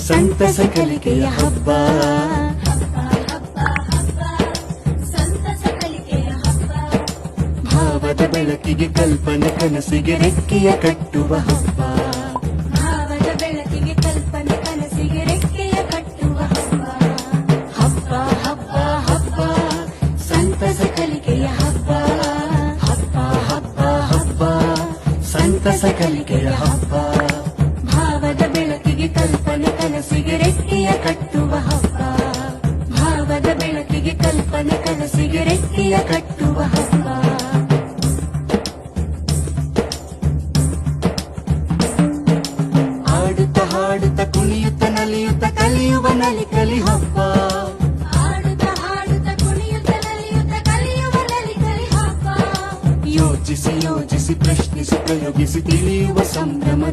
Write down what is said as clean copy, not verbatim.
ಸಂತಸ ಕಲಿಕೆಯ ಹಬ್ಬ. ಭಾವದ ಬೆಳಕಿಗೆ ಕಲ್ಪನೆ ಕನಸಿಗೆ ರೆಕ್ಕೆಯ ಕಟ್ಟುವ ಹಬ್ಬ. ಭಾವದ ಬೆಳಕಿಗೆ ಕಲ್ಪನೆ ಕನಸಿಗೆ ರೆಕ್ಕೆಯ ಕಟ್ಟುವ ಹಬ್ಬ. ಹಬ್ಬ ಹಬ್ಬ ಹಬ್ಬ ಸಂತಸ ಕಲಿಕೆಯ ಹಬ್ಬ. ಹಬ್ಬ ಹಬ್ಬ ಹಬ್ಬ ಸಂತಸ ಕಲಿಕೆಯ ಹಬ್ಬ. ಭಾವದ ಬೆಳಕಿಗೆ ಕಲ್ಪನೆ ಕನಸಿಗೆ ರೆಕ್ಕೆಯ ಕಟ್ಟುವ ಹಬ್ಬ. ಭಾವದ ಬೆಳಕಿಗೆ ಕಲ್ಪನೆ ಕನಸಿಗೆ ರೆಕ್ಕೆಯ ಕಟ್ಟುವ ಹಬ್ಬ. ಆಡುತ್ತ ಹಾಡುತ್ತ ಕುಣಿಯುತ್ತ ನಲಿಯುತ್ತ ಕಲಿಯುವ ನಲಿ ಕಲಿ ಹಬ್ಬ. ಹಾಡುತ್ತ ಹಾಡುತ್ತ ಕುಣಿಯುತ್ತ ನಲಿಯುತ್ತ ಕಲಿಯುವ ನಲಿ ಕಲಿ ಹಬ್ಬ. ಯೋಚಿಸಿ ಯೋಚಿಸಿ ಪ್ರಶ್ನಿಸಿ ಪ್ರಯೋಗಿಸಿ ತಿಳಿಯುವ ಸಂಭ್ರಮ